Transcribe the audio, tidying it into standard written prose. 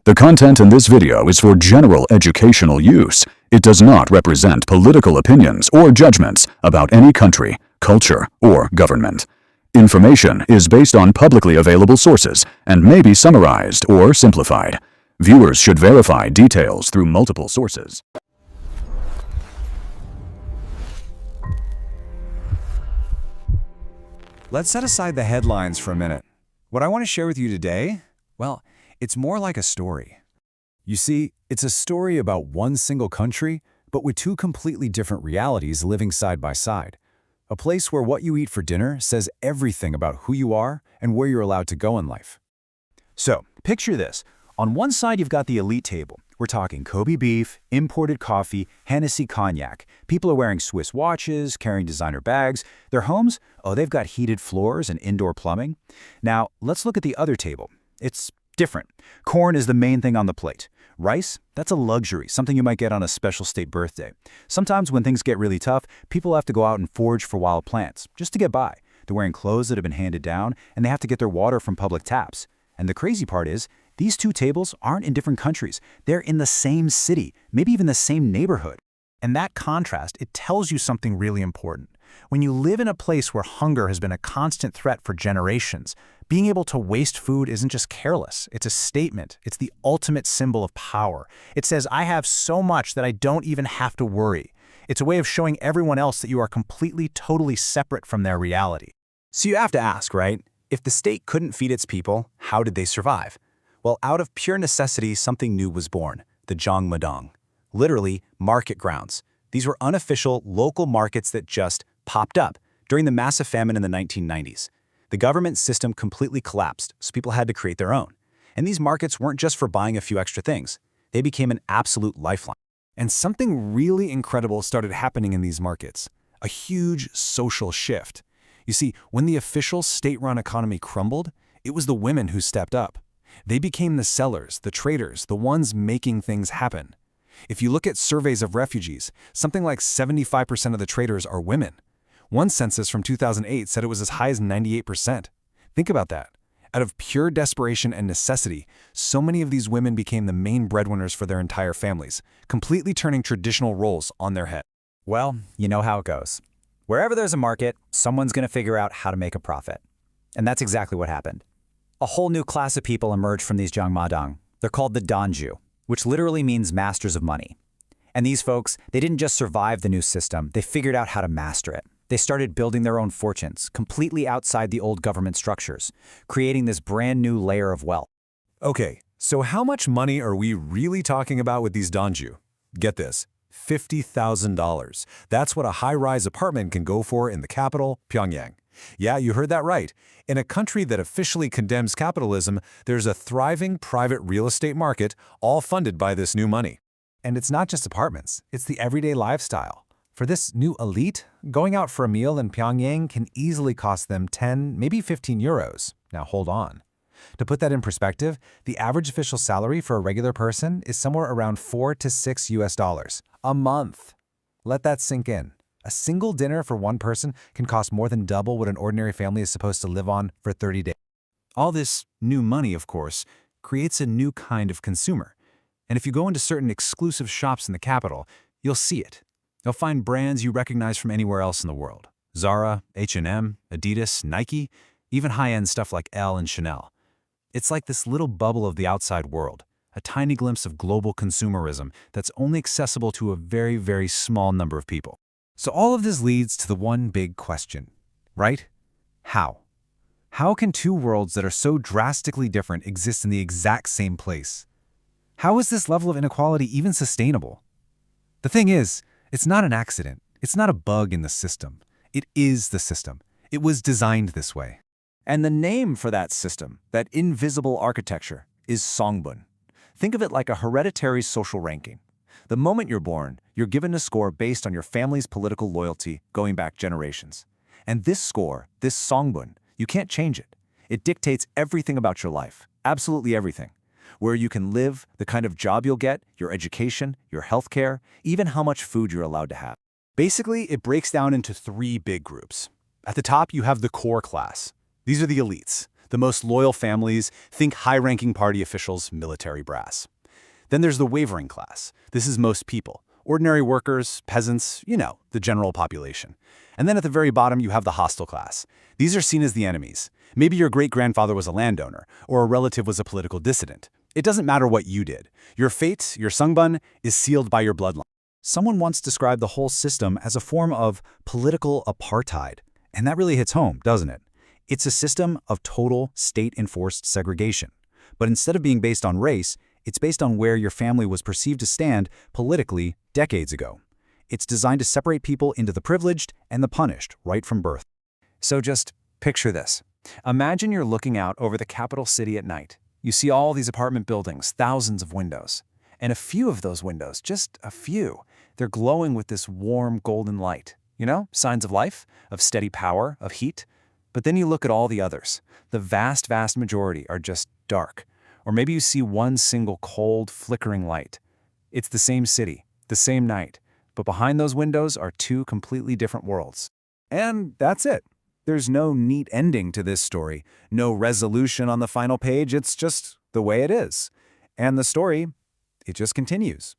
The content in this video is for general educational use. It does not represent political opinions or judgments about any country, culture, or government. Information is based on publicly available sources and may be summarized or simplified. Viewers should verify details through multiple sources. Let's set aside the headlines for a minute. What I want to share with you today, well, it's more like a story. You see, it's a story about one single country, but with two completely different realities living side by side. A place where what you eat for dinner says everything about who you are and where you're allowed to go in life. So, picture this. On one side, you've got the elite table. We're talking Kobe beef, imported coffee, Hennessy cognac. People are wearing Swiss watches, carrying designer bags. Their homes? Oh, they've got heated floors and indoor plumbing. Now, let's look at the other table. It's different. Corn is the main thing on the plate. Rice? That's a luxury, something you might get on a special state birthday. Sometimes when things get really tough, people have to go out and forage for wild plants, just to get by. They're wearing clothes that have been handed down, and they have to get their water from public taps. And the crazy part is, these two tables aren't in different countries. They're in the same city, maybe even the same neighborhood. And that contrast, it tells you something really important. When you live in a place where hunger has been a constant threat for generations, being able to waste food isn't just careless. It's a statement. It's the ultimate symbol of power. It says, I have so much that I don't even have to worry. It's a way of showing everyone else that you are completely, totally separate from their reality. So you have to ask, right? If the state couldn't feed its people, how did they survive? Well, out of pure necessity, something new was born, the Jangmadang. Literally, market grounds. These were unofficial, local markets that just popped up during the massive famine in the 1990s. The government system completely collapsed, so people had to create their own. And these markets weren't just for buying a few extra things. They became an absolute lifeline. And something really incredible started happening in these markets. A huge social shift. You see, when the official state-run economy crumbled, it was the women who stepped up. They became the sellers, the traders, the ones making things happen. If you look at surveys of refugees, something like 75% of the traders are women. One census from 2008 said it was as high as 98%. Think about that. Out of pure desperation and necessity, so many of these women became the main breadwinners for their entire families, completely turning traditional roles on their head. Well, you know how it goes. Wherever there's a market, someone's going to figure out how to make a profit. And that's exactly what happened. A whole new class of people emerged from these Jangmadang. They're called the Donju, which literally means masters of money. And these folks, they didn't just survive the new system, they figured out how to master it. They started building their own fortunes, completely outside the old government structures, creating this brand new layer of wealth. Okay, so how much money are we really talking about with these Donju? Get this, $50,000. That's what a high-rise apartment can go for in the capital, Pyongyang. Yeah, you heard that right. In a country that officially condemns capitalism, there's a thriving private real estate market, all funded by this new money. And it's not just apartments, it's the everyday lifestyle. For this new elite, going out for a meal in Pyongyang can easily cost them 10, maybe 15 euros. Now hold on. To put that in perspective, the average official salary for a regular person is somewhere around $4 to $6 US a month. Let that sink in. A single dinner for one person can cost more than double what an ordinary family is supposed to live on for 30 days. All this new money, of course, creates a new kind of consumer. And if you go into certain exclusive shops in the capital, you'll see it. You'll find brands you recognize from anywhere else in the world. Zara, H&M, Adidas, Nike, even high-end stuff like Elle and Chanel. It's like this little bubble of the outside world, a tiny glimpse of global consumerism that's only accessible to a very, very small number of people. So all of this leads to the one big question, right? How? How can two worlds that are so drastically different exist in the exact same place? How is this level of inequality even sustainable? The thing is, it's not an accident. It's not a bug in the system. It is the system. It was designed this way. And the name for that system, that invisible architecture, is Songbun. Think of it like a hereditary social ranking. The moment you're born, you're given a score based on your family's political loyalty going back generations. And this score, this Songbun, you can't change it. It dictates everything about your life, absolutely everything. Where you can live, the kind of job you'll get, your education, your healthcare, even how much food you're allowed to have. Basically, it breaks down into three big groups. At the top, you have the core class. These are the elites, The most loyal families, think high-ranking party officials, military brass. Then there's the wavering class. This is most people. Ordinary workers, peasants, the general population. And then at the very bottom, you have the hostile class. These are seen as the enemies. Maybe your great-grandfather was a landowner, or a relative was a political dissident. It doesn't matter what you did. Your fate, your Songbun, is sealed by your bloodline. Someone once described the whole system as a form of political apartheid. And that really hits home, doesn't it? It's a system of total state-enforced segregation. But instead of being based on race, it's based on where your family was perceived to stand politically decades ago. It's designed to separate people into the privileged and the punished right from birth. So just picture this. Imagine you're looking out over the capital city at night. You see all these apartment buildings, thousands of windows. And a few of those windows, just a few, they're glowing with this warm golden light. Signs of life, of steady power, of heat. But then you look at all the others. The vast, vast majority are just dark. Or maybe you see one single cold, flickering light. It's the same city, the same night. But behind those windows are two completely different worlds. And that's it. There's no neat ending to this story, no resolution on the final page. It's just the way it is. And the story, it just continues.